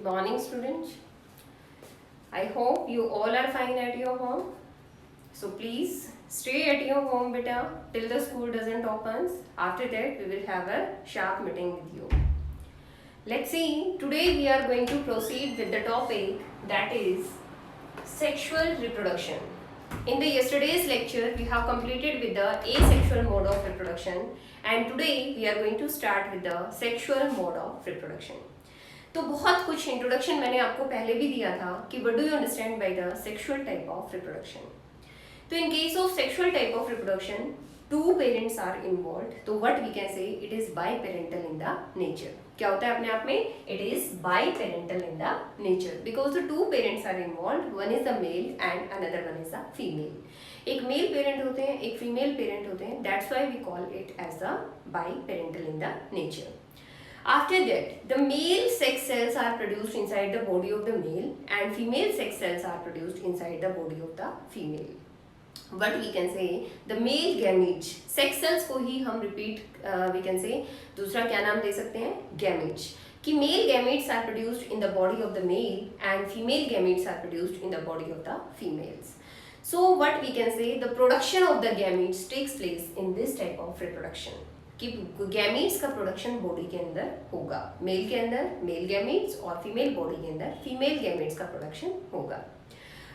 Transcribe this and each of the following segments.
Good morning, students. I hope you all are fine at your home. So please stay at your home, beta, till the school doesn't opens. After that, we will have a sharp meeting with you. Let's see. Today we are going to proceed with the topic that is sexual reproduction. In the yesterday's lecture, we have completed with the asexual mode of reproduction, and today we are going to start with the sexual mode of reproduction. तो बहुत कुछ introduction मैंने आपको पहले भी दिया था कि what do you understand by the sexual type of reproduction. तो in case of sexual type of reproduction two parents are involve. तो what we can say it is biparental in the nature. क्या होता है अपने आप में? It is biparental in the nature because the two parents are involve. One is the male and another one is the female. एक male parent होते हैं, एक फीमेल पेरेंट होते हैं. That's why we call it as the biparental in the nature. After that, the male sex cells are produced inside the body of the male and female sex cells are produced inside the body of the female. What we can say, the male gametes, sex cells को ही हम repeat we can say दूसरा क्या नाम दे सकते हैं? Gametes. कि male gametes are produced in the body of the male and female gametes are produced in the body of the females. So what we can say, the production of the gametes takes place in this type of reproduction. कि gametes का production body के अंदर होगा. Male के अंदर male gametes और female body के अंदर फीमेल गैमीट्स का प्रोडक्शन होगा.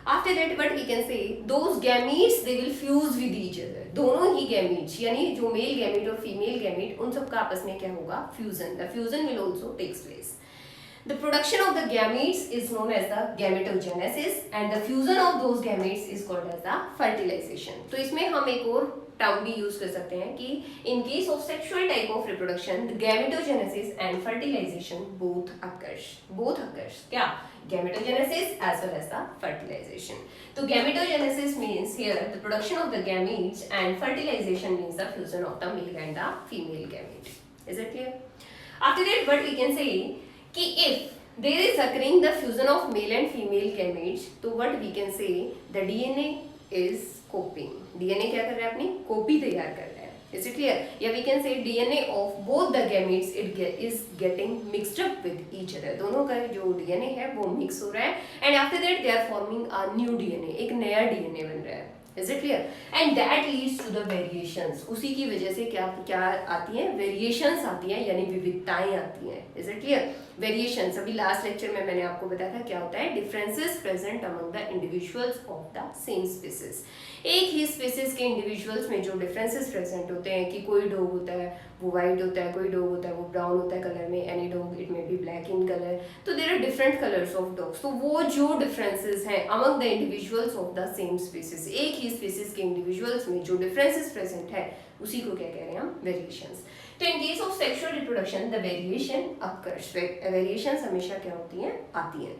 After that what we can say, those gametes they will fuse with each other. दोनों ही गैमीट्स यानी जो मेल गैमीट और फीमेल गैमीट उन सब का आपस में क्या होगा? Fusion. The fusion will also takes place. The production of the gametes is known as the gametogenesis and the fusion of those gametes is called as the fertilization. तो इसमें हम एक और टर्म भी यूज कर सकते हैं कि in case of sexual type of reproduction, the gametogenesis and fertilization both occurs. Both occurs. क्या? Gametogenesis as well as the fertilization. तो gametogenesis means here the production of the gametes and fertilization means the fusion of the male and the female gamete. Is it clear? After that, what we can say कि if there is occurring the fusion of male and female gametes, तो what we can say the DNA is copying. DNA क्या कर रहा है? अपनी copy तैयार कर रहा है. Is it clear? या we can say DNA of both the gametes is getting mixed up with each other. दोनों का जो DNA है वो मिक्स हो रहा है and after that they are forming a new DNA. एक नया DNA बन रहा है. Is it clear? And that leads to the variations. उसी की वजह से क्या क्या आती हैं? Variations आती हैं यानी विविधताएं आती हैं. Is it clear? Variations. अभी लास्ट लेक्चर में मैंने आपको बताया था क्या होता है? Differences present among the individuals of the same species. एक ही स्पीसीज के इंडिविजुअल्स में जो डिफरेंसेस प्रेजेंट होते हैं कि कोई डॉग होता है वो वाइट होता है, कोई डॉग होता है वो ब्राउन होता है कलर में, any dog it may be black in colour. तो there are different colours of dogs. तो वो जो डिफरेंसेस हैं among the individuals of the same species, एक ही स्पीसीज के इंडिविजुअल्स में जो डिफरेंसेस प्रेजेंट है उसी को क्या कह रहे हैं हम? वेरिएशंस. तो in case of sexual reproduction the variation occurs. Variations हमेशा क्या होती हैं? आती हैं.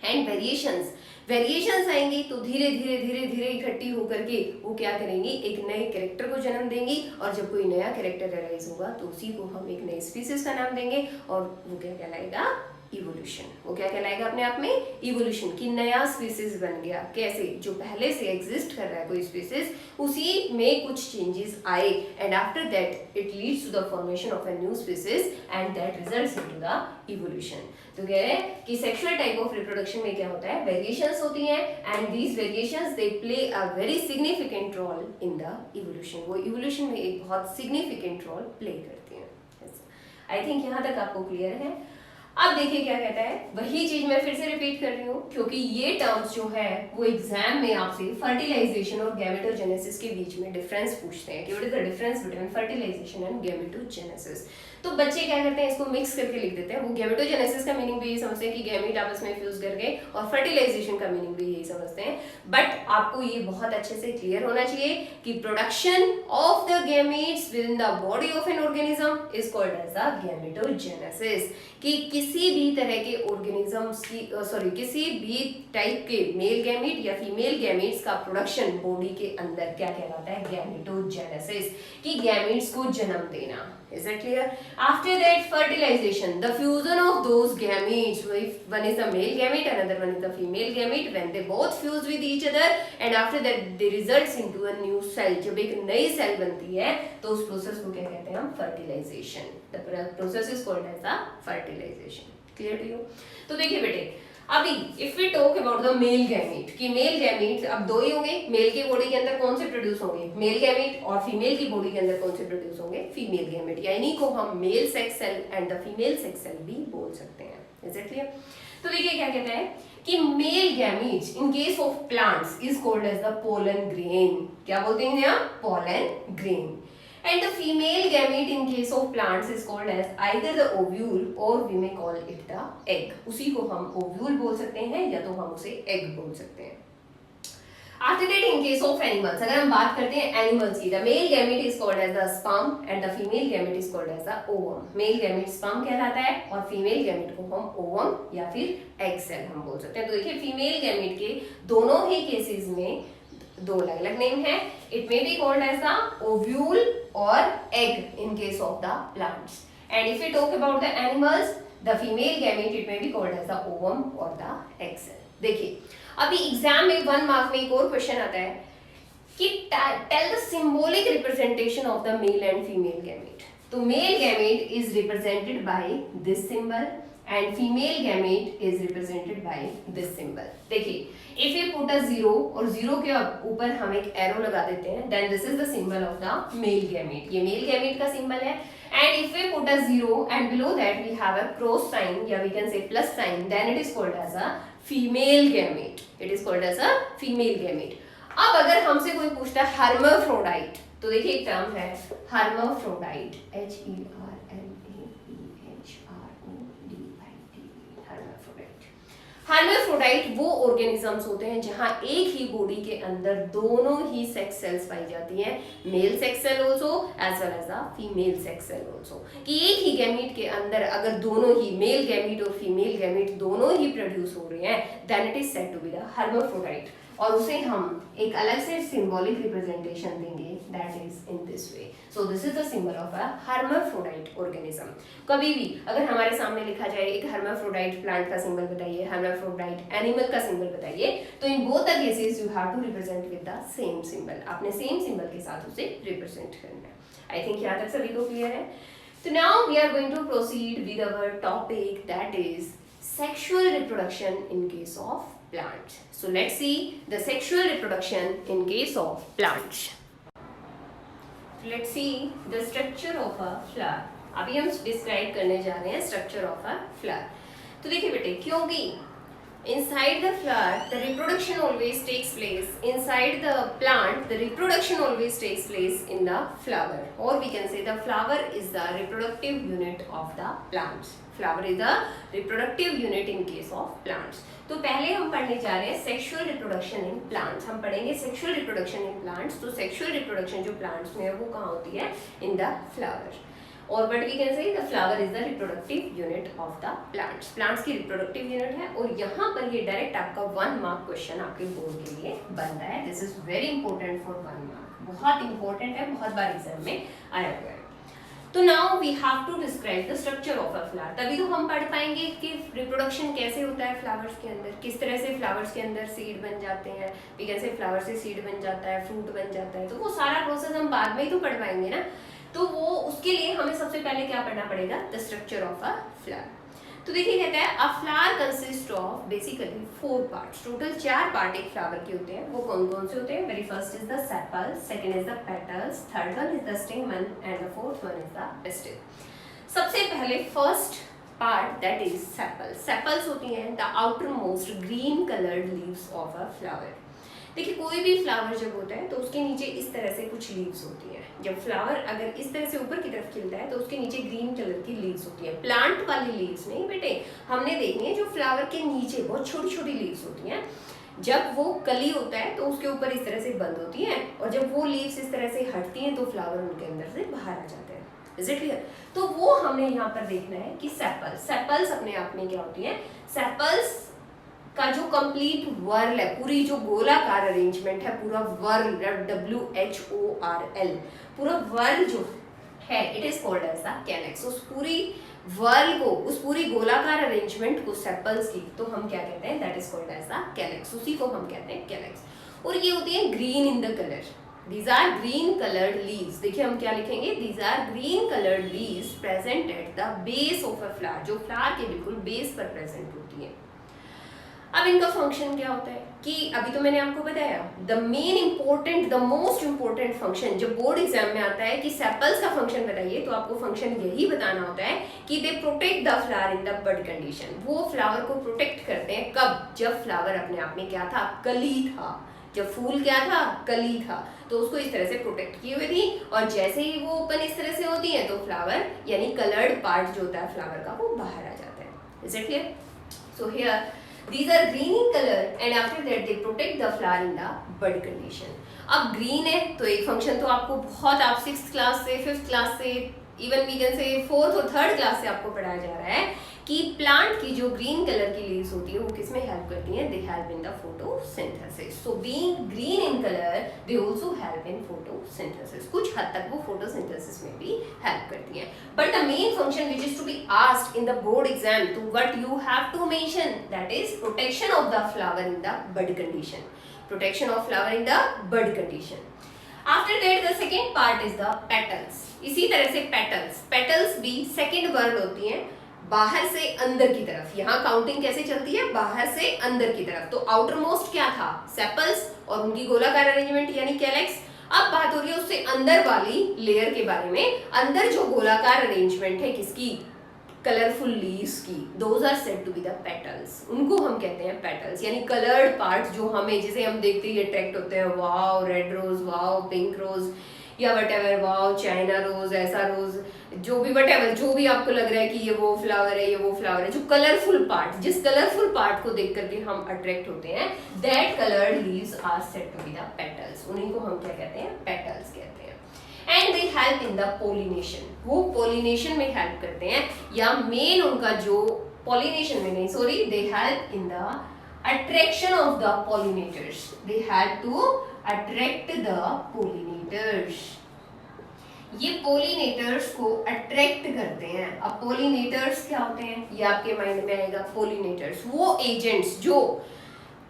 एंड वेरिएशंस आएंगी तो धीरे धीरे धीरे धीरे इकट्ठी होकर के वो क्या करेंगी? एक नए कैरेक्टर को जन्म देंगी और जब कोई नया कैरेक्टर अराइज होगा तो उसी को हम एक नई स्पीसीज का नाम देंगे और वो क्या कहलाएगा? इवोल्यूशन. वो क्या कहलाएगा अपने आप में? इवोल्यूशन. कि नया स्पीसीज बन गया. कैसे? जो पहले से एग्जिस्ट कर रहा है कोई स्पीसीज उसी में कुछ चेंजेस आए and after that it leads to the formation of a new species and that results into the evolution. तो कह रहे हैं कि सेक्सुअल टाइप ऑफ रिप्रोडक्शन में क्या होता है? वेरिएशंस होती हैं and these variations they play a very significant role in the evolution. वो इवोल्यूशन में एक बहुत सिग्निफिकेंट रोल प्ले करती हैं. आई थिंक यहाँ तक आपको क्लियर है. अब देखिए क्या कहता है. वही चीज मैं फिर से रिपीट कर रही हूँ क्योंकि ये टर्म्स जो है वो एग्जाम में आपसे फर्टिलाइजेशन और गैमेटोजेनेसिस के बीच में डिफरेंस पूछते हैं कि what is the difference between fertilization and gametogenesis. तो बच्चे क्या करते हैं? इसको मिक्स करके लिख देते हैं. वो गैमेटोजेनेसिस का मीनिंग भी यही समझते हैं कि गैमेट आपस में फ्यूज कर गए और फर्टिलाइजेशन का मीनिंग भी यही समझते हैं. बट आपको ये बहुत अच्छे से क्लियर होना चाहिए कि production of the gametes within the body of an organism is called as the gametogenesis. कि किसी भी तरह के ऑर्गेनिजम्स की किसी भी टाइप के मेल गैमीट या फीमेल गैमीट्स का प्रोडक्शन बॉडी के अंदर क्या कहलाता है? गैमेटोजेनेसिस. कि गैमीट्स को जन्म देना. Is it clear? After that, fertilization, the fusion of those gametes. One is the male gamete, another one is the female gamete. When they both fuse with each other, and after that, they results into a new cell. जब एक नई cell बनती है, तो उस process को क्या कहते हैं हम? Fertilization. The process is called as the fertilization. Clear to you? तो देखिए बेटे, अभी if we talk about the male gamete, कि मेल गैमीट अब दो ही होंगे, मेल की बॉडी के अंदर कौन से प्रोड्यूस होंगे, मेल गैमीट, और फीमेल की बॉडी के अंदर कौन से प्रोड्यूस होंगे, फीमेल गैमीट, यानी को हम male sex cell and the female sex cell भी बोल सकते हैं। Is it clear? तो देखिए क्या कहता है कि male gamete in case of plants is called as the pollen grain. क्या बोलते हैं यहाँ? Pollen grain. And the female gamete in case of plants is called as either the ovule or we may call it the egg. उसी को हम ovule बोल सकते हैं या तो हम उसे egg बोल सकते हैं। After that, in case of animals, अगर हम बात करते हैं animals की, the male gamete is called as the sperm and the female gamete is called as the ovum. Male gamete sperm कहलाता है और female gamete को हम ovum या फिर egg cell हम बोल सकते हैं। तो देखिए female gamete के दोनों ही केसेस में दो अलग अलग नेम है। It may be called as the ovule और egg in case of the plants, and if you talk about the animals, the female gamete it may be called as the ovum और the egg cell. देखिए अभी exam में 1 mark में एक और question आता है कि tell the symbolic representation of the male and female gamete. तो male gamete is represented by this symbol and female gamete is represented by this symbol. देखिए if you put a 0 और 0 के ऊपर हम एक arrow लगा देते हैं, then this is the symbol of the male gamete. ये male gamete का symbol है, and if we put a 0 and below that we have a cross sign या we can say plus sign, then it is called as a female gamete. It is called as a female gamete. अब अगर हमसे कोई पूछता है hermaphrodite, तो देखिए एक टर्म है hermaphrodite, hermaphrodite वो ऑर्गेनिजम्स होते हैं जहां एक ही बॉडी के अंदर दोनों ही सेक्स सेल्स पाई जाती हैं, male sex cell also as well as the female sex cell also. कि एक ही गैमीट के अंदर अगर दोनों ही मेल गैमीट और फीमेल गैमीट दोनों ही प्रोड्यूस हो रहे हैं, then it is said to be the hermaphrodite, और उसे हम एक अलग से सिंबॉलिक रिप्रेजेंटेशन देंगे, that is in this way. So this is the symbol of a hermaphrodite organism. कभी भी अगर हमारे सामने लिखा जाए एक hermaphrodite प्लांट का सिंबल बताइए, hermaphrodite एनिमल का सिंबल बताइए, तो in both the cases you have to represent with the same symbol. आपने सेम सिंबल के साथ उसे रिप्रेजेंट करना है। आई थिंक यहाँ तक सभी को क्लियर है। तो now we are going to proceed with our topic, that is sexual reproduction in case of plants. So let's see the sexual reproduction in case of plants. Let's see the structure of a flower. अभी हम describe करने जा रहे हैं structure of a flower. तो देखिए बेटे, क्योंकि inside the flower the reproduction always takes place, inside the plant the reproduction always takes place in the flower, or we can say the flower is the reproductive unit of the plants. Flower is the reproductive unit in case of plants. तो पहले हम पढ़ने जा रहे हैं sexual reproduction in plants. हम पढ़ेंगे sexual reproduction in plants. तो सेक्सुअल रिप्रोडक्शन जो प्लांट्स में है वो कहाँ होती है? इन द फ्लावर, और but we can say the flower is the reproductive unit of the plants. Plants की रिप्रोडक्टिव यूनिट है, और यहाँ पर ये डायरेक्ट आपका 1 मार्क क्वेश्चन आपके बोर्ड के लिए बनता है। This is very important for 1 mark, बहुत इंपॉर्टेंट है, बहुत बार एग्जाम में आया हुआ है। तो now we have to describe the structure of a flower. तभी तो हम पढ़ पाएंगे कि रिप्रोडक्शन कैसे होता है फ्लावर्स के अंदर, किस तरह से फ्लावर्स के अंदर सीड बन जाते हैं, वी कैन से फ्लावर से सीड बन जाता है, फ्रूट बन जाता है। तो वो सारा प्रोसेस हम बाद में ही तो पढ़ पाएंगे ना। तो वो उसके लिए हमें सबसे पहले क्या पढ़ना पड़ेगा? The structure of a flower. तो देखिए कहता है a flower consist of basically 4 parts. Total 4 part एक फ्लावर के होते हैं। वो कौन कौन से होते हैं? Very first is the sepal, second is the petals, third one is the stamen and the fourth one is the pistil. सबसे पहले first part that is sepal. Sepals होती हैं the outer most green coloured leaves of a flower. देखिए कोई भी flower जब होता है तो उसके नीचे इस तरह से कुछ लीव्स होती हैं। जब फ्लावर अगर इस तरह से ऊपर की तरफ खिलता है तो उसके नीचे ग्रीन कलर की लीव्स होती हैं। प्लांट वाली लीव्स नहीं बेटे, हमने देखनी है जो फ्लावर के नीचे बहुत छोटी छोटी लीव्स होती हैं। जब वो कली होता है तो उसके ऊपर इस तरह से बंद होती हैं, और जब वो लीव्स इस तरह से हटती हैं तो फ्लावर उनके अंदर से बाहर आ जाते हैं। Is it clear? तो वो हमने यहाँ पर देखना है कि सेपल्स अपने आप में क्या होती है। सेपल्स का जो कंप्लीट वर्ल है, पूरी जो गोलाकार अरेंजमेंट है, पूरा वर्ल, WHORL, पूरा वर्ल जो है it is called as the calyx. उस पूरी वर्ल को, उस पूरी गोलाकार अरेंजमेंट को सेपल्स की तो हम क्या कहते हैं? That is called as the calyx. उसी को हम कहते हैं कैलेक्स। और ये होती है green in the colour. These are green colored leaves. देखिए हम क्या लिखेंगे, These are green colored leaves present at the base of a flower, जो फ्लावर के बिल्कुल बेस पर प्रेजेंट होती है। अब इनका फंक्शन क्या होता है कि अभी तो मैंने आपको बताया the main important, the most important function जब बोर्ड एग्जाम में आता है कि सेपल्स का फंक्शन बताइए, तो आपको फंक्शन यही बताना होता है कि they protect the flower in the bud condition. वो फ्लावर को प्रोटेक्ट करते हैं कब, जब फ्लावर अपने आप में क्या था, कली था, जब फूल क्या था, कली था, तो उसको इस तरह से प्रोटेक्ट किए हुए थी। और जैसे ही वो ओपन इस तरह से होती है तो फ्लावर यानी कलर्ड पार्ट जो होता है फ्लावर का वो बाहर आ जाता है। Is it clear? So here these are green in color and after that they protect the flower in the bud condition। अब ग्रीन है तो एक फंक्शन तो आपको बहुत, आप 6th क्लास से 5th क्लास से इवन वी कैन से 4th और 3rd क्लास से आपको पढ़ाया जा रहा है कि प्लांट की जो ग्रीन कलर की लीव्स होती है वो किसमें हेल्प करती हैं, दे help in the photosynthesis. So being green in colour they also help in photosynthesis. कुछ हद तक वो फोटोसिंथेसिस में भी हेल्प करती हैं। But the main function which is to be asked in the board exam, तो what you have to mention, that is protection of the flower in the bud condition. Protection of flower in the bud condition. After that the second part is the petals. इसी तरह से petals भी second word होती हैं, बाहर से अंदर की तरफ। यहाँ काउंटिंग कैसे चलती है, बाहर से अंदर की तरफ। तो आउटर मोस्ट क्या था, सेपल्स और उनकी गोलाकार अरेंजमेंट यानी कैलेक्स। अब बात हो रही है उससे अंदर वाली लेयर के बारे में। अंदर जो गोलाकार अरेंजमेंट है किसकी, कलरफुल लीव्स की, those are said to be the petals. उनको हम कहते हैं पेटल्स, यानी कलर्ड पार्ट जो हमें, जिसे हम देखते ही अट्रैक्ट होते हैं, wow red rose, wow pink rose, या वटेवर, वाओ चाइना रोज, ऐसा रोज, जो भी वटेवर, जो भी आपको लग रहा है कि ये वो फ्लावर है, ये वो फ्लावर है, जो कलरफुल पार्ट, जिस कलरफुल पार्ट को देख करके हम अट्रैक्ट होते हैं, that coloured leaves are said to be the petals. उन्हीं को हम क्या कहते हैं, पेटल्स कहते हैं। And they help in the pollination, वो पोलिनेशन में हेल्प करते हैं, या मेन उनका जो पोलिनेशन में नहीं, sorry, they help in the attraction of the pollinators, they help to attract the pollinators। ये पोलिनेटर्स को अट्रैक्ट करते हैं। अब पोलिनेटर्स क्या होते हैं, ये आपके माइंड में आएगा। पोलिनेटर्स वो एजेंट्स जो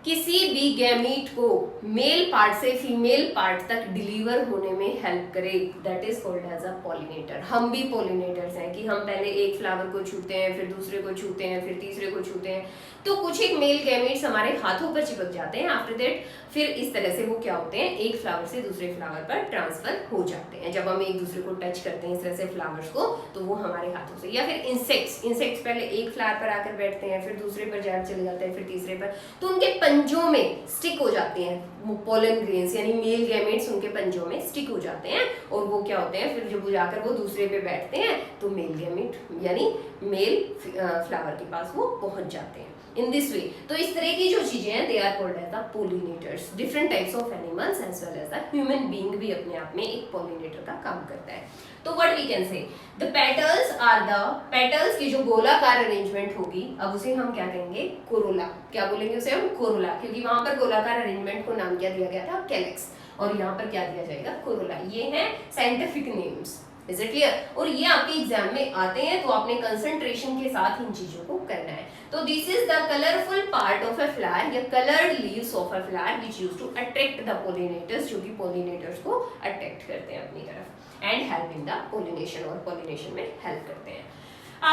किसी भी गैमीट को मेल पार्ट से फीमेल पार्ट तक डिलीवर होने में हेल्प करे, that is called as a pollinator. हम भी पॉलिनेटर्स हैं कि हम पहले एक फ्लावर को छूते हैं, फिर दूसरे को छूते हैं, फिर तीसरे को छूते हैं, तो कुछ एक मेल गैमीट्स हमारे हाथों पर चिपक जाते हैं। आफ्टर दैट फिर इस तरह से वो क्या होते हैं, एक फ्लावर से दूसरे फ्लावर पर ट्रांसफर हो जाते हैं। जब हम एक दूसरे को टच करते हैं इस तरह से फ्लावर्स को, तो वो हमारे हाथों से, या फिर इंसेक्ट्स पहले एक फ्लावर पर आकर बैठते हैं, फिर दूसरे पर जाकर चले जाते हैं, फिर तीसरे पर, तो उनके पंजों में स्टिक हो जाते हैं पोलन ग्रेन्स, यानी मेल गैमेट्स उनके पंजों में स्टिक हो जाते हैं, और वो क्या होते हैं, फिर जब जाकर वो दूसरे पे बैठते हैं तो मेल गैमेट यानी मेल फ्लावर के पास वो पहुंच जाते हैं इन दिस वे। तो इस तरह की जो चीजें हैं, they are called as the pollinators. Different types of animals as well as the human being भी अपने आप में एक पोलिनेटर का काम करता है। तो what we can say, the petals are the, petals की जो गोलाकार अरेंजमेंट होगी, अब उसे हम क्या कहेंगे, कोरोला। क्या बोलेंगे उसे हम, कोरोला, क्योंकि वहां पर गोलाकार अरेंजमेंट को नाम क्या दिया गया था, कैलेक्स, और यहाँ पर क्या दिया जाएगा, कोरोला। ये हैं scientific names. Is it clear? और ये आपके एग्जाम में आते हैं, तो आपने कंसंट्रेशन के साथ इन चीजों को करना है। तो this is the colourful part of a flower या coloured leaves of a flower which used to attract the pollinators, जो कि पोलिनेटर्स को अट्रैक्ट करते हैं अपनी तरफ and help in the pollination, और पोलिनेशन में हेल्प करते हैं।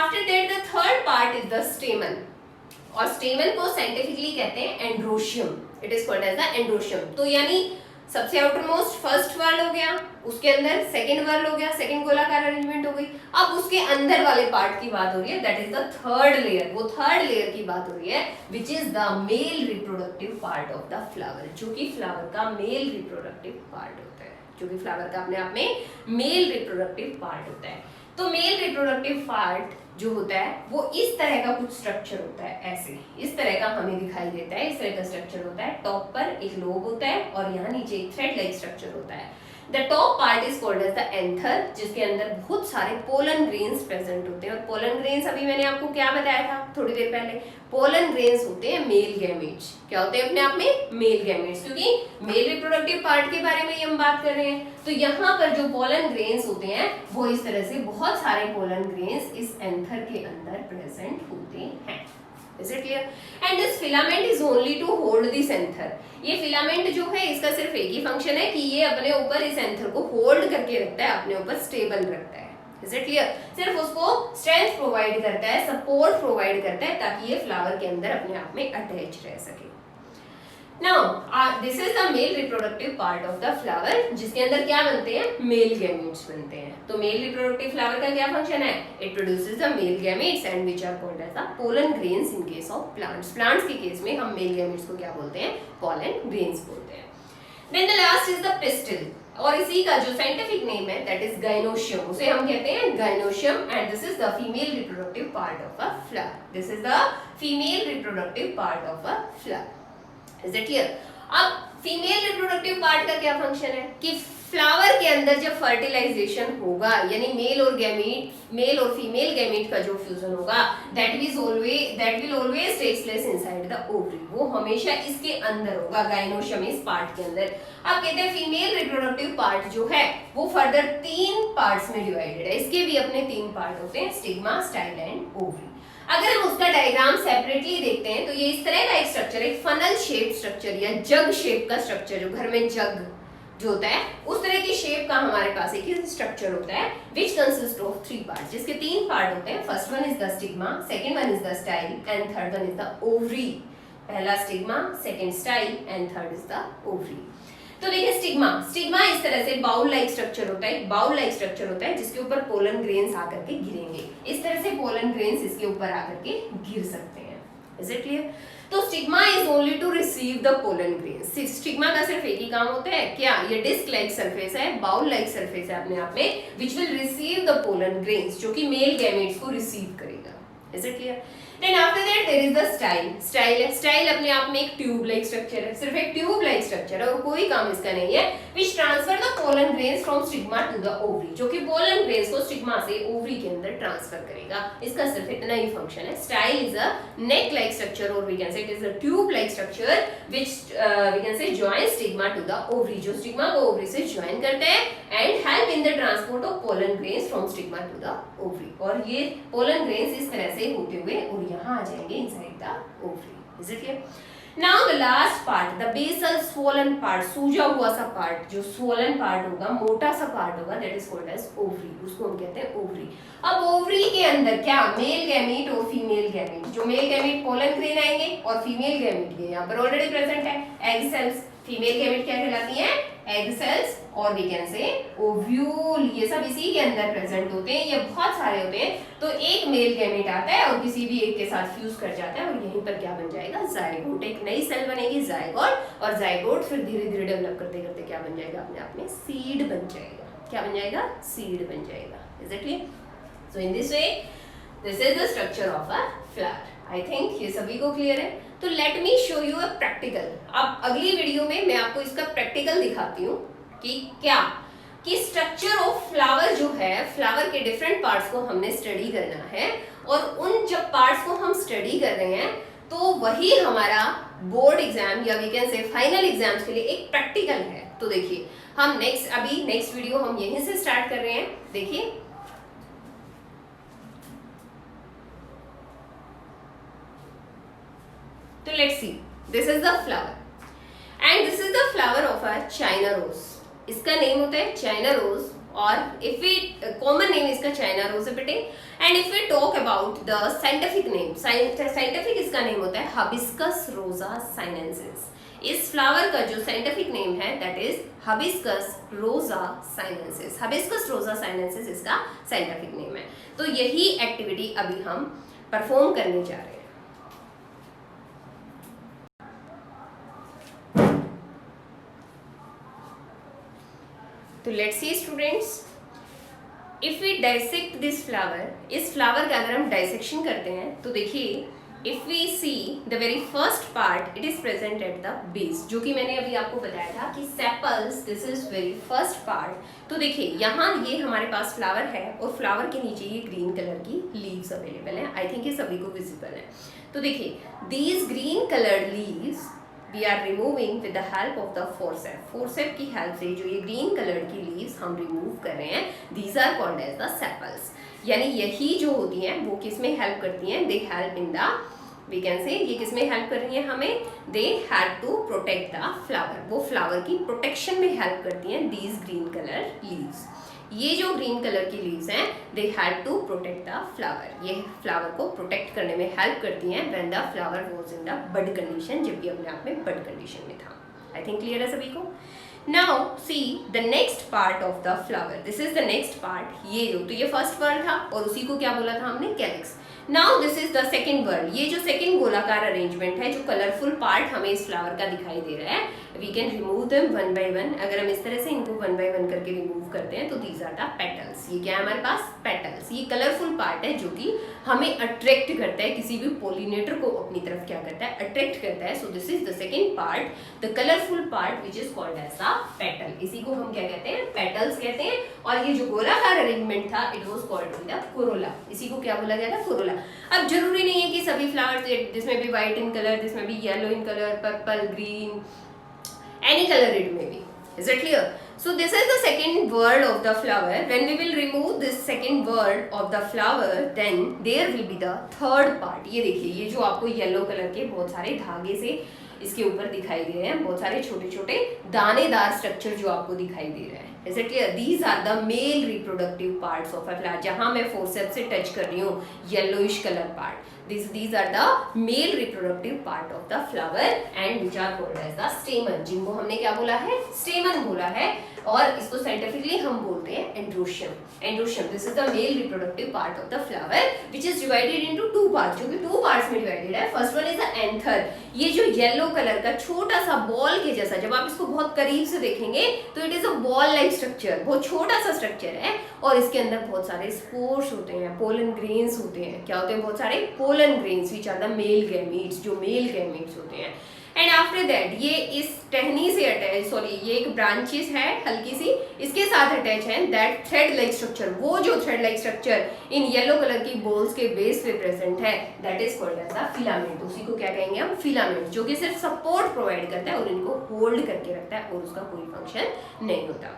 After that the third part is the stamen, और स्टेमन को साइंटिफिकली कहते हैं androecium. It is called as the androecium. तो यानी सबसे आउटरमोस्ट फर्स्ट वर्ल हो गया, उसके अंदर सेकंड वर्ल हो गया, सेकंड गोलाकार अरेंजमेंट हो गई। अब उसके अंदर वाले पार्ट की बात हो रही है, that is the third layer. वो थर्ड लेयर की बात हो रही है which is the male reproductive part of the flower, जो कि फ्लावर का मेल रिप्रोडक्टिव पार्ट होता है, जो कि फ्लावर का अपने आप में मेल रिप्रोडक्टिव पार्ट होता है। तो मेल रिप्रोडक्टिव पार्ट जो होता है वो इस तरह का कुछ स्ट्रक्चर होता है, ऐसे इस तरह का हमें दिखाई देता है। इस तरह का स्ट्रक्चर होता है, टॉप पर एक लोब होता है और यहाँ नीचे एक थ्रेड लाइक स्ट्रक्चर होता है। The top part is called as the anther, जिसके अंदर बहुत सारे पोलन ग्रेन्स प्रेजेंट होते हैं। और पोलन ग्रेन्स अभी मैंने आपको क्या बताया था थोड़ी देर पहले, पोलन ग्रेन्स होते हैं मेल गैमेट्स। क्या होते हैं अपने आप में, मेल गैमेट्स, क्योंकि मेल रिप्रोडक्टिव पार्ट के बारे में ही हम बात कर रहे हैं। तो यहाँ पर जो पोलन ग्रेन्स होते हैं वो इस तरह से बहुत सारे पोलन ग्रेन्स इस एंथर के अंदर प्रेजेंट होते हैं। Is it clear? And this filament is only to hold this anther. ये फिलामेंट जो है इसका सिर्फ एक ही फंक्शन है कि ये अपने ऊपर इस एंथर को होल्ड करके रखता है, अपने ऊपर स्टेबल रखता है। Is it clear? सिर्फ उसको स्ट्रेंथ प्रोवाइड करता है, सपोर्ट प्रोवाइड करता है ताकि ये फ्लावर के अंदर अपने आप में अटैच रह सके। Now, this is the male reproductive part of the flower, जिसके अंदर क्या बनते हैं? मेल गैमेट्स बनते हैं। तो मेल रिप्रोडक्टिव फ्लावर का क्या फंक्शन है? It produces the male gametes and which are called as the pollen grains in case of plants. Plants के केस में हम मेल गैमेट्स को क्या बोलते हैं? पोलन ग्रेन्स बोलते हैं। Then the last is the pistil, और इसी का जो साइंटिफिक नेम है दैट इज गाइनोशियम, उसे हम कहते हैं gynoecium, and this is the female reproductive part of a flower. This is the female reproductive part of a flower. Is it clear? अब फीमेल रिप्रोडक्टिव पार्ट का क्या function है कि फ्लावर के अंदर जब फर्टिलाइजेशन होगा, यानी मेल और फीमेल गैमेट का जो फ्यूजन होगा, that will always takes place inside the ovary. वो हमेशा इसके अंदर होगा, गाइनोशियम इस पार्ट के अंदर। अब कहते हैं फीमेल रिप्रोडक्टिव पार्ट जो है वो फर्दर 3 पार्ट्स में डिवाइडेड है। इसके भी अपने 3 पार्ट होते हैं, स्टिग्मा, स्टाइल एंड ओवरी। अगर हम उसका डायग्राम सेपरेटली देखते हैं तो ये इस तरह का एक स्ट्रक्चर, एक फनल शेप स्ट्रक्चर या जग शेप का स्ट्रक्चर, जो घर में जग जो होता है उस तरह की शेप का हमारे पास एक स्ट्रक्चर होता है विच कंसिस्ट ऑफ 3 पार्ट, जिसके 3 पार्ट होते हैं। First one is the stigma, second one is the style and third one is the ovary. पहला stigma, second style and third is the ovary. तो देखिए स्टिग्मा इस तरह से बाउल लाइक स्ट्रक्चर होता है, बाउल लाइक स्ट्रक्चर होता है जिसके ऊपर पोलन ग्रेन्स आकर के गिरेंगे। इस तरह से पोलन ग्रेन्स इसके ऊपर आकर के गिर सकते हैं। Is it clear? तो stigma is only to receive the pollen grains. Stigma का सिर्फ एक ही काम होता है, क्या? ये डिस्क लाइक सरफेस है, बाउल लाइक सरफेस है अपने आप में, which will receive the pollen grains, जो कि मेल गैमेट्स को रिसीव करेगा। Is it clear? Then after that there is the style अपने आप में एक ट्यूब लाइक स्ट्रक्चर है, सिर्फ एक ट्यूब लाइक स्ट्रक्चर है और कोई काम इसका नहीं है, which transfer the pollen grains from stigma to the ovary, जो कि पोलन ग्रेन्स को स्टिग्मा से ओवरी के अंदर ट्रांसफर करेगा। इसका सिर्फ इतना ही फंक्शन है। Style is a neck like structure और we can say it is a tube like structure which we can say join stigma to the ovary, जो स्टिग्मा को ओवरी से ज्वाइन करता है and help in the transport of pollen grains from stigma to the ovary। और ये pollen grains इस तरह से होते हुए और यहाँ आ जाएंगे inside the ovary. Is it clear? Now the last part, the basal swollen part, सूजा हुआ सा पार्ट, जो स्वोलन पार्ट होगा, मोटा सा पार्ट होगा, that is called as ovary. उसको हम कहते हैं ओवरी। अब ओवरी के अंदर क्या? मेल गैमेट और फीमेल गैमेट। जो मेल गैमेट पोलन ग्रेन आएंगे और फीमेल गैमेट ये यहाँ पर ऑलरेडी प्रेजेंट है, एग सेल्स। फीमेल गैमेट क्या कहलाती हैं? एग सेल्स, और वी कैन से ओव्यूल। ये सब इसी के अंदर प्रेजेंट होते हैं, ये बहुत सारे होते हैं। तो एक मेल गैमेट आता है और किसी भी एक के साथ फ्यूज कर जाता है और यहीं पर क्या बन जाएगा? जायगोट। एक नई सेल बनेगी जायगोट, और जायगोट फिर धीरे धीरे डेवलप करते करते क्या बन जाएगा? अपने आप में सीड बन जाएगा। क्या बन जाएगा? सीड बन जाएगा। Is it clear? So in this way this is the structure of a flower. I think ये सभी को क्लियर है। तो let me show you a practical. अब अगली वीडियो में मैं आपको इसका प्रैक्टिकल दिखाती हूँ कि क्या कि स्ट्रक्चर ऑफ फ्लावर जो है, फ्लावर के डिफरेंट पार्ट्स को हमने स्टडी करना है, और उन जब पार्ट्स को हम स्टडी कर रहे हैं तो वही हमारा बोर्ड एग्जाम या we can say final exams के लिए एक प्रैक्टिकल है। तो देखिए हम नेक्स्ट वीडियो हम यहीं से स्टार्ट कर रहे हैं। देखिए तो let's see, this is the flower and this is the flower of a China rose. इसका नेम होता है चाइना रोज, और इफ वी कॉमन नेम इसका चाइना रोज है बेटे। And if we talk about the scientific name, scientific इसका name होता है हिबिस्कस रोजा साइनेंसिस। इस फ्लावर का जो साइंटिफिक नेम है that is hibiscus rosa sinensis. Hibiscus rosa sinensis इसका साइंटिफिक नेम है। तो यही एक्टिविटी अभी हम परफॉर्म करने जा रहे हैं। तो let's see students, if we dissect this flower, इस फ्लावर का अगर हम डाइसेक्शन करते हैं तो देखिए if we see the very first part, it is present at the base, जो कि मैंने अभी आपको बताया था कि sepals, this is very first part. तो देखिए यहाँ ये हमारे पास फ्लावर है और फ्लावर के नीचे ये ग्रीन कलर की लीव्स अवेलेबल है। आई थिंक ये सभी को विजिबल है। तो देखिए these green coloured leaves we are removing with the help of the forceps। forceps की हेल्प से जो ये ग्रीन कलर की लीव्स हम रिमूव कर रहे हैं, these are called as the sepals। यानी यही जो होती हैं वो किस में हेल्प करती हैं? they help in the we can say ये किसमें हेल्प कर रही है हमें, they had to protect the flower, वो फ्लावर की प्रोटेक्शन में हेल्प करती हैं दीज ग्रीन कलर लीव्स। ये जो ग्रीन कलर की लीव्स हैं they had to protect the flower, ये फ्लावर को प्रोटेक्ट करने में हेल्प करती हैं when the flower was in the bud condition, जबकि अपने आप में बड कंडीशन में था। आई थिंक क्लियर है सभी को। Now see the next part of the flower, this is the next part. ये जो तो ये फर्स्ट वर्ड था और उसी को क्या बोला था हमने, calyx. Now this is the second word, ये जो सेकेंड गोलाकार अरेंजमेंट है, जो कलरफुल पार्ट हमें इस फ्लावर का दिखाई दे रहा है, we can remove them one by one. अगर हम इस तरह से इनको वन बाय वन करके रिमूव करते हैं तो दीज आर द पेटल्स। ये क्या है हमारे पास, पेटल्स। ये कलरफुल पार्ट है जो कि हमें अट्रैक्ट करता है, किसी भी पोलिनेटर को अपनी तरफ क्या करता है, अट्रैक्ट करता है। So this is the second part, the colourful part which is called as the petal. इसी को हम क्या कहते हैं, पेटल्स कहते हैं। और ये जो गोलाकार अरेंजमेंट था it was called the Corolla, इसी को क्या बोला गया था, कोरोला। अब जरूरी नहीं है कि सभी फ्लावर्स, जिसमें भी व्हाइट इन कलर, जिसमें भी yellow in colour, purple, green, any color it may be. Is it clear? So this is the second word of the flower. When we will remove this second word of the flower, then there will be the third part. ये देखिए, ये जो आपको yellow colour के बहुत सारे धागे से इसके ऊपर दिखाई दे रहे हैं, बहुत सारे छोटे छोटे दानेदार स्ट्रक्चर जो आपको दिखाई दे रहे हैं। Is it clear? These are the male reproductive parts of a flower. जहाँ मैं फोर्सेप्स से टच कर रही हूँ yellowish colour part, these are the male reproductive part of the flower and which are called as the stamen, जिनको हमने क्या बोला है, स्टेमन बोला है। और इसको साइंटिफिकली हम बोलते हैं androecium. Androecium, this is the male reproductive part of the flower which is divided into two parts, जो कि टू पार्ट्स में डिवाइडेड है। First one is the anther, ये जो येलो कलर का छोटा सा बॉल के जैसा, जब आप इसको बहुत करीब से देखेंगे तो it is a ball like structure, बहुत छोटा सा स्ट्रक्चर है। और इसके अंदर बहुत सारे स्पोर्स होते हैं, पोलन ग्रेन्स होते हैं। क्या होते हैं, बहुत सारे pollen grains which are the male gametes, जो मेल गैमीट्स होते हैं। एंड आफ्टर दैट ये इस टहनी से अटैच, सॉरी ये एक ब्रांचेस है हल्की सी, इसके साथ अटैच है दैट थ्रेड लाइक स्ट्रक्चर, वो जो thread like structure in yellow colour की बॉल्स के बेस पे प्रेजेंट है that is called as the filament. उसी को क्या कहेंगे हम, फिलामेंट, जो कि सिर्फ सपोर्ट प्रोवाइड करता है और इनको होल्ड करके रखता है और उसका कोई फंक्शन नहीं होता।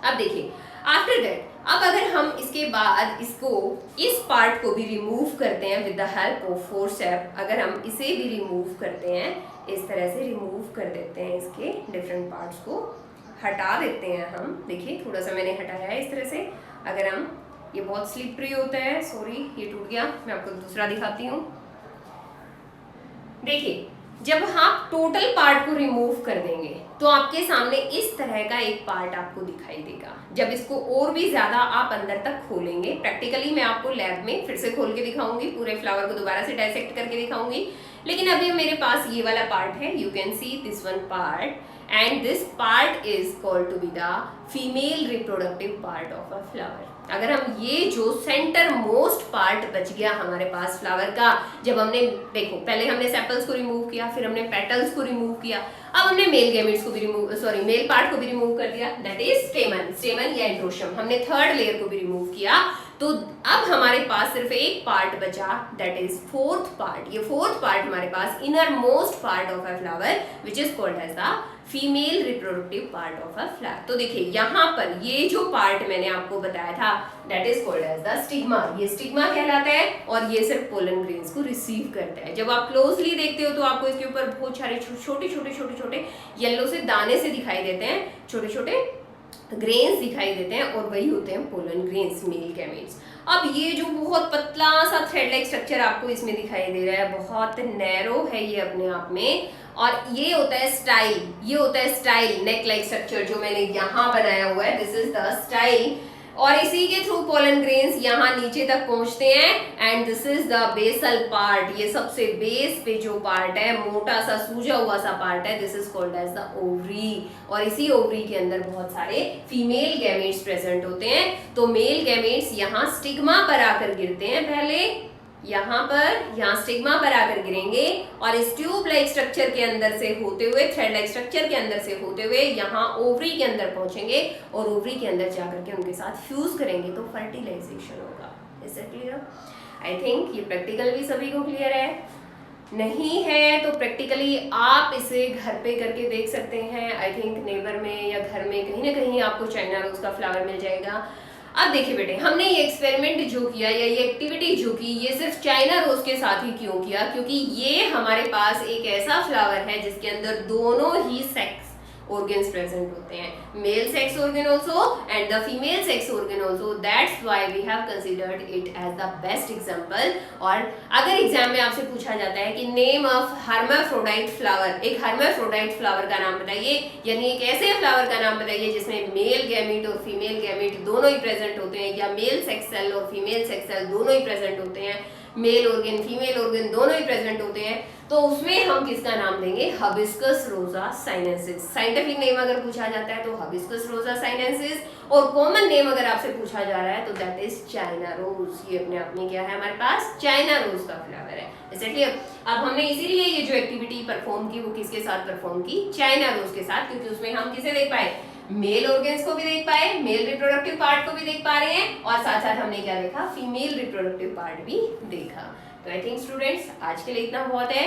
अब देखिए आफ्टर दैट, अब अगर हम इसके बाद इसको, इस पार्ट को भी रिमूव करते हैं with the help of forcep, अगर हम इसे भी रिमूव करते हैं, इस तरह से रिमूव कर देते हैं, इसके डिफरेंट पार्ट्स को हटा देते हैं हम। देखिए थोड़ा सा मैंने हटाया है इस तरह से। अगर हम, ये बहुत स्लिपरी होता है, सॉरी ये टूट गया, मैं आपको दूसरा दिखाती हूँ। देखिए जब आप टोटल पार्ट को रिमूव कर देंगे तो आपके सामने इस तरह का एक पार्ट आपको दिखाई देगा। जब इसको और भी ज्यादा आप अंदर तक खोलेंगे, प्रैक्टिकली मैं आपको लैब में फिर से खोल के दिखाऊंगी, पूरे फ्लावर को दोबारा से डायसेक्ट करके दिखाऊंगी, लेकिन अभी मेरे पास ये वाला पार्ट है। You can see this one part and this part is called to be the female reproductive part of a flower. अगर हम ये जो सेंटर मोस्ट पार्ट बच गया हमारे पास फ्लावर का, जब हमने, देखो पहले हमने सेपल्स को रिमूव किया, फिर हमने पेटल्स को रिमूव किया, अब हमने मेल गैमेट्स को भी रिमूव, सॉरी मेल पार्ट को भी रिमूव कर दिया, दैट इज स्टेमन, स्टेमन या एंड्रोशियम। हमने थर्ड लेयर को भी रिमूव किया, तो अब हमारे पास सिर्फ एक पार्ट बचा, दैट इज फोर्थ पार्ट। ये फोर्थ पार्ट हमारे पास inner most part of a flower which is called as the female reproductive part of a flower. तो देखिए यहाँ पर ये जो पार्ट मैंने आपको बताया था that is called as the stigma, ये स्टिग्मा कहलाता है और ये सिर्फ पोलन ग्रेन्स को रिसीव करता है। जब आप क्लोजली देखते हो तो आपको इसके ऊपर बहुत सारे छोटे छोटे येलो से दाने से दिखाई देते हैं, छोटे छोटे ग्रेन्स दिखाई देते हैं और वही होते हैं पोलन ग्रेन्स, मेल गैमेट्स। अब ये जो बहुत पतला सा थ्रेड लाइक स्ट्रक्चर आपको इसमें दिखाई दे रहा है, बहुत नैरो है ये अपने आप में, और ये होता है स्टाइल, ये होता है स्टाइल नेक लाइक स्ट्रक्चर जो मैंने यहाँ बनाया हुआ है, दिस इज द स्टाइल। और इसी के थ्रू पोलन ग्रेन्स यहाँ नीचे तक पहुंचते हैं and this is the basal part, ये सबसे बेस पे जो पार्ट है, मोटा सा सूजा हुआ सा पार्ट है, this is called as the ovary. और इसी ओवरी के अंदर बहुत सारे फीमेल गैमेट्स प्रेजेंट होते हैं। तो मेल गैमेट्स यहाँ स्टिग्मा पर आकर गिरते हैं, पहले यहाँ पर, यहाँ स्टिग्मा पर आकर गिरेंगे और इस ट्यूब लाइक स्ट्रक्चर के अंदर से होते हुए, थ्रेड लाइक स्ट्रक्चर के अंदर से होते हुए यहाँ ओवरी के अंदर पहुंचेंगे और ओवरी के अंदर जाकर के उनके साथ फ्यूज करेंगे तो फर्टिलाइजेशन होगा। Is it clear? I think ये प्रैक्टिकल भी सभी को क्लियर है। नहीं है तो प्रैक्टिकली आप इसे घर पे करके देख सकते हैं। आई थिंक नेबर में या घर में कहीं ना कहीं आपको चाइना रोज का फ्लावर मिल जाएगा। अब देखिए बेटे, हमने ये एक्सपेरिमेंट जो किया या ये एक्टिविटी जो की, ये सिर्फ चाइना रोज के साथ ही क्यों किया? क्योंकि ये हमारे पास एक ऐसा फ्लावर है जिसके अंदर दोनों ही सेक्स organs present होते हैं, male sex organ also and the female sex organ also. That's why we have considered it as the best example. और अगर एग्जाम में आपसे पूछा जाता है कि नेम ऑफ hermaphrodite flower, एक hermaphrodite फ्लावर का नाम बताइए, यानी एक ऐसे फ्लावर का नाम बताइए जिसमें मेल गैमीट और फीमेल गैमीट दोनों ही प्रेजेंट होते हैं, या मेल सेक्स सेल और फीमेल सेक्स सेल दोनों ही प्रेजेंट होते हैं, मेल ऑर्गन फीमेल ऑर्गन दोनों ही प्रेजेंट होते हैं, तो उसमें हम किसका नाम देंगे? Hibiscus rosa sinensis. Scientific name अगर पूछा जाता है तो हिबिस्कस रोजा साइनेंसिस, और कॉमन नेम अगर आपसे पूछा जा रहा है तो दैट इज चाइना रोज। ये अपने आप में क्या है? हमारे पास चाइना रोज का फ्लावर है। Is it clear? अब हमने इसीलिए ये जो एक्टिविटी परफॉर्म की वो किसके साथ परफॉर्म की? चाइना रोज के साथ, क्योंकि उसमें हम किसे देख पाए? मेल ऑर्गन्स को भी देख पाए, मेल रिप्रोडक्टिव पार्ट को भी देख पा रहे हैं, और साथ साथ हमने क्या देखा? फीमेल रिप्रोडक्टिव पार्ट भी देखा। तो आई थिंक स्टूडेंट्स आज के लिए इतना बहुत है।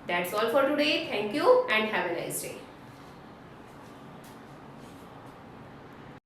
That's all for today. Thank you and have a nice day.